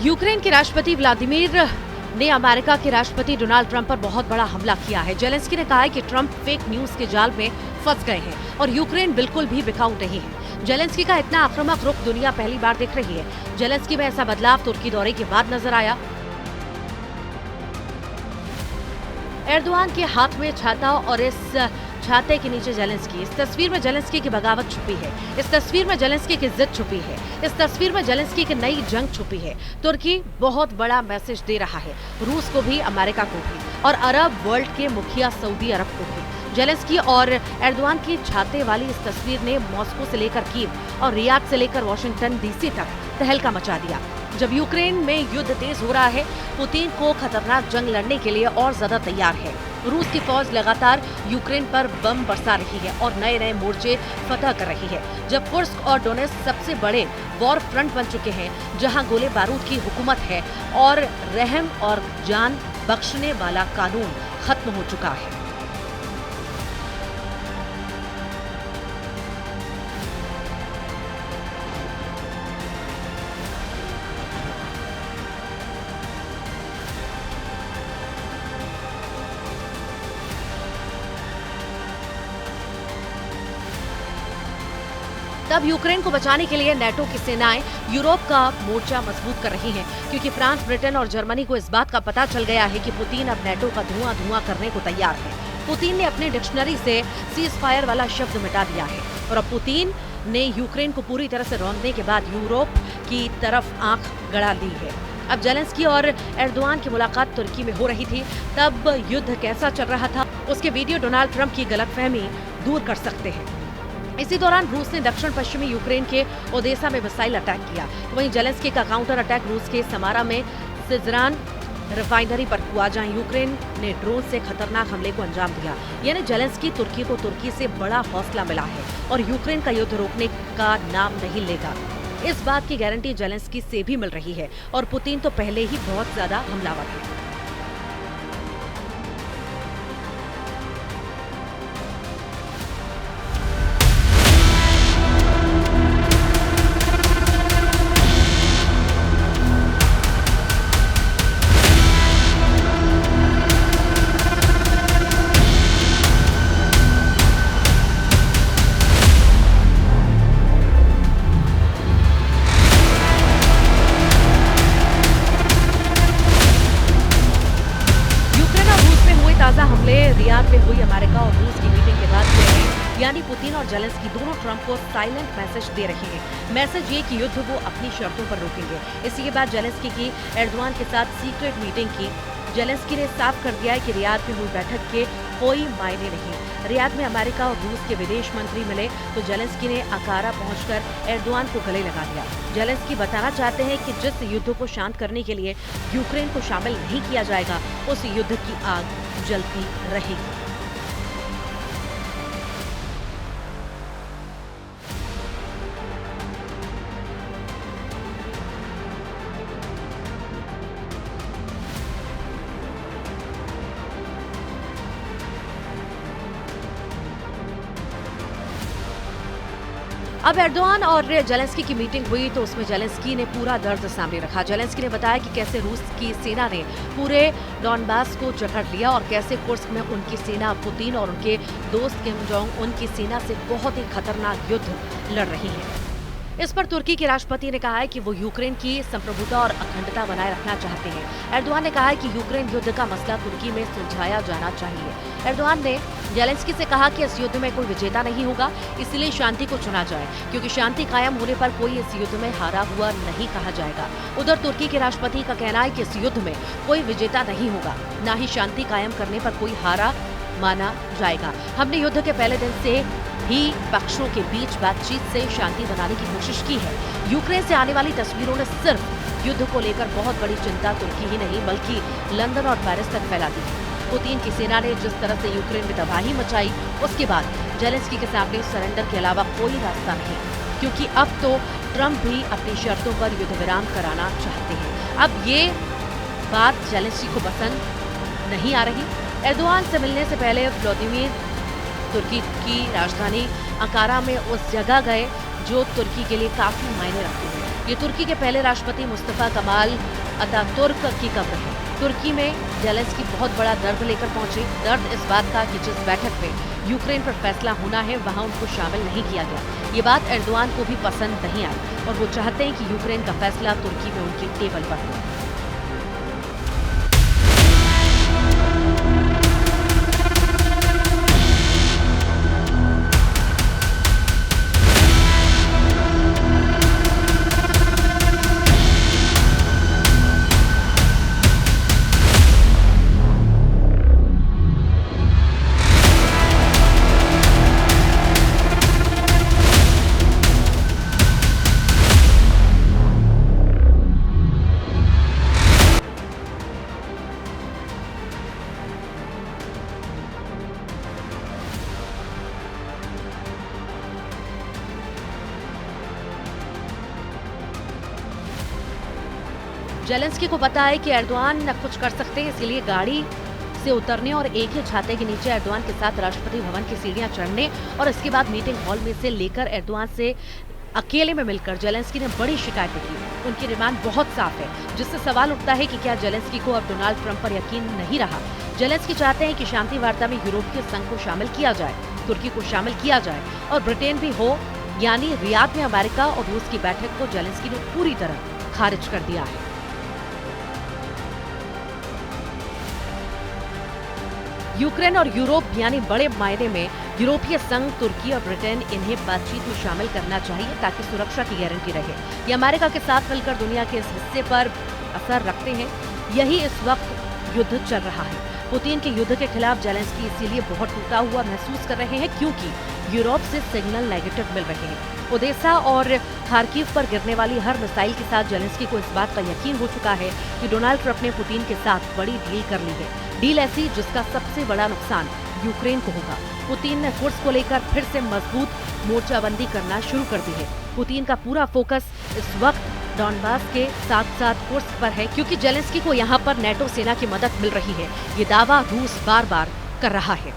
Ukraine के राष्ट्रपति Vladimir ने अमेरिका के राष्ट्रपति डोनाल्ड ट्रंप पर बहुत बड़ा हमला किया है। जेलेंस्की ने कहा है कि ट्रंप फेक न्यूज के जाल में फंस गए हैं और यूक्रेन बिल्कुल भी बिकाऊ नहीं है। जेलेंस्की का इतना आक्रामक रुख दुनिया पहली बार देख रही है। जेलेंस्की में ऐसा बदलाव तुर्की दौरे के बाद नजर आया। एर्दोआन के हाथ में छाता और इस छाते के नीचे जेलेंस्की। इस तस्वीर में जेलेंस्की की बगावत छुपी है। इस तस्वीर में जेलेंस्की की जिद छुपी है। इस तस्वीर में जेलेंस्की की नई जंग छुपी है। तुर्की बहुत बड़ा मैसेज दे रहा है, रूस को भी, अमेरिका को भी और अरब वर्ल्ड के मुखिया सऊदी अरब को भी। जेलेंस्की और एर्दोआन की छाते वाली इस तस्वीर ने मॉस्को से लेकर कीव और रियाद से लेकर वॉशिंगटन डीसी तक तहलका मचा दिया। जब यूक्रेन में युद्ध तेज हो रहा है, पुतिन को खतरनाक जंग लड़ने के लिए और ज्यादा तैयार है। रूस की फौज लगातार यूक्रेन पर बम बरसा रही है और नए नए मोर्चे फतह कर रही है। जब कुर्स्क और डोनेट्स्क सबसे बड़े वॉर फ्रंट बन चुके हैं, जहां गोले बारूद की हुकूमत है और रहम और जान बख्शने वाला कानून खत्म हो चुका है। तब यूक्रेन को बचाने के लिए नेटो की सेनाएं यूरोप का मोर्चा मजबूत कर रही हैं, क्योंकि फ्रांस, ब्रिटेन और जर्मनी को इस बात का पता चल गया है कि पुतिन अब नेटो का धुआं धुआं करने को तैयार है। पुतिन ने अपनी डिक्शनरी से सीज फायर वाला शब्द मिटा दिया है और अब पुतिन ने यूक्रेन को पूरी तरह से रौंदने के बाद यूरोप की तरफ आंख गड़ा ली है। अब जेलेंस्की और एर्दोआन की मुलाकात तुर्की में हो रही थी, तब युद्ध कैसा चल रहा था उसके वीडियो डोनाल्ड ट्रंप की गलतफहमी दूर कर सकते हैं। इसी दौरान रूस ने दक्षिण पश्चिमी यूक्रेन के ओदेसा में मिसाइल अटैक किया। वहीं जेलेंस्की का काउंटर अटैक रूस के समारा में सिजरान रिफाइनरी पर हुआ, जहां यूक्रेन ने ड्रोन से खतरनाक हमले को अंजाम दिया। यानी जेलेंस्की तुर्की को तुर्की से बड़ा हौसला मिला है और यूक्रेन का युद्ध रोकने का नाम नहीं लेगा। इस बात की गारंटी जेलेंस्की से भी मिल रही है और पुतिन तो पहले ही बहुत ज्यादा हमलावर है। ताजा हमले रियाद में हुई अमेरिका और रूस की मीटिंग के बाद हुए हैं। यानी पुतिन और जेलेंस्की दोनों ट्रंप को साइलेंट मैसेज दे रहे हैं। मैसेज ये कि युद्ध वो अपनी शर्तों पर रोकेंगे। इसी के बाद जेलेंस्की की एर्दोआन के साथ सीक्रेट मीटिंग की। जेलेंस्की ने साफ कर दिया है कि रियाद में हुई बैठक के कोई मायने नहीं। रियाद में अमेरिका और रूस के विदेश मंत्री मिले तो जेलेंस्की ने अंकारा पहुंचकर एर्दोआन को गले लगा दिया। जेलेंस्की बताना चाहते हैं कि जिस युद्ध को शांत करने के लिए यूक्रेन को शामिल नहीं किया जाएगा, उस युद्ध की आग जलती रहेगी। अब एर्दोआन और जेलेंस्की की मीटिंग हुई तो उसमें जेलेंस्की ने पूरा दर्द सामने रखा। जेलेंस्की ने बताया कि कैसे रूस की सेना ने पूरे डॉनबास को जकड़ लिया और कैसे कुर्स्क में उनकी सेना पुतिन और उनके दोस्त किम जोंग उन की सेना से बहुत ही खतरनाक युद्ध लड़ रही है। इस पर तुर्की के राष्ट्रपति ने कहा है कि वो यूक्रेन की संप्रभुता और अखंडता बनाए रखना चाहते हैं। एर्दोआन ने कहा है कि यूक्रेन युद्ध का मसला तुर्की में सुलझाया जाना चाहिए। एर्दोआन ने जेलेंस्की से कहा कि इस युद्ध में कोई विजेता नहीं होगा, इसलिए शांति को चुना जाए, क्योंकि शांति कायम होने पर कोई इस युद्ध में हारा हुआ नहीं कहा जाएगा। उधर तुर्की के राष्ट्रपति का कहना है कि इस युद्ध में कोई विजेता नहीं होगा, न ही शांति कायम करने पर कोई हारा माना जाएगा। हमने युद्ध के पहले दिन से ही पक्षों के बीच बातचीत से शांति बनाने की कोशिश की है। यूक्रेन से आने वाली तस्वीरों ने सिर्फ युद्ध को लेकर बहुत बड़ी चिंता तुर्की ही नहीं बल्कि लंदन और पेरिस तक फैला दी है। पुतिन की सेना ने जिस तरह से यूक्रेन में तबाही मचाई, उसके बाद जेलेंस्की के सामने सरेंडर के अलावा कोई रास्ता नहीं, क्योंकि अब तो ट्रंप भी अपनी शर्तों पर युद्ध विराम कराना चाहते हैं। अब ये बात जेलेंस्की को पसंद नहीं आ रही। एर्दोआन से मिलने से पहले व्लादिमीर तुर्की की राजधानी अंकारा में उस जगह गए जो तुर्की के लिए काफी मायने रखती है। ये तुर्की के पहले राष्ट्रपति मुस्तफा कमाल अतातुर्क की कब्र है। तुर्की में जेलेंस्की बहुत बड़ा दर्द लेकर पहुंचे। दर्द इस बात का कि जिस बैठक में यूक्रेन पर फैसला होना है वहां उनको शामिल नहीं किया गया। ये बात एर्दोआन को भी पसंद नहीं आई और वो चाहते हैं कि यूक्रेन का फैसला तुर्की में उनकी टेबल पर हो। जेलेंस्की को पता है कि एर्दोआन न कुछ कर सकते हैं, इसलिए गाड़ी से उतरने और एक ही छाते के नीचे एर्दोआन के साथ राष्ट्रपति भवन की सीढ़ियां चढ़ने और इसके बाद मीटिंग हॉल में से लेकर एर्दोआन से अकेले में मिलकर जेलेंस्की ने बड़ी शिकायतें की। उनकी डिमांड बहुत साफ है, जिससे सवाल उठता है कि क्या जेलेंस्की को अब डोनाल्ड ट्रंप पर यकीन नहीं रहा। जेलेंस्की चाहते हैं कि शांति वार्ता में यूरोपीय संघ को शामिल किया जाए, तुर्की को शामिल किया जाए और ब्रिटेन भी हो, यानी रियाद में अमेरिका और रूस की बैठक को जेलेंस्की ने पूरी तरह खारिज कर दिया है। यूक्रेन और यूरोप यानी बड़े मायने में यूरोपीय संघ, तुर्की और ब्रिटेन इन्हें बातचीत में शामिल करना चाहिए ताकि सुरक्षा की गारंटी रहे। ये अमेरिका के साथ मिलकर दुनिया के इस हिस्से पर असर रखते हैं। यही इस वक्त युद्ध चल रहा है। पुतिन के युद्ध के खिलाफ जेलेंस्की इसीलिए बहुत टूटा हुआ महसूस कर रहे हैं क्योंकि यूरोप से सिग्नल नेगेटिव मिल रहे हैं। ओडेसा और खार्किव पर गिरने वाली हर मिसाइल के साथ जेलेंस्की को इस बात का यकीन हो चुका है कि डोनाल्ड ट्रंप ने पुतिन के साथ बड़ी डील कर ली है। डील ऐसी जिसका सबसे बड़ा नुकसान यूक्रेन को होगा। पुतिन ने फोर्स को लेकर फिर से मजबूत मोर्चाबंदी करना शुरू कर दी है। पुतिन का पूरा फोकस इस वक्त डॉनबास के साथ साथ कुर्स्क पर है क्योंकि जेलेंस्की को यहाँ पर नेटो सेना की मदद मिल रही है। ये दावा रूस बार बार कर रहा है।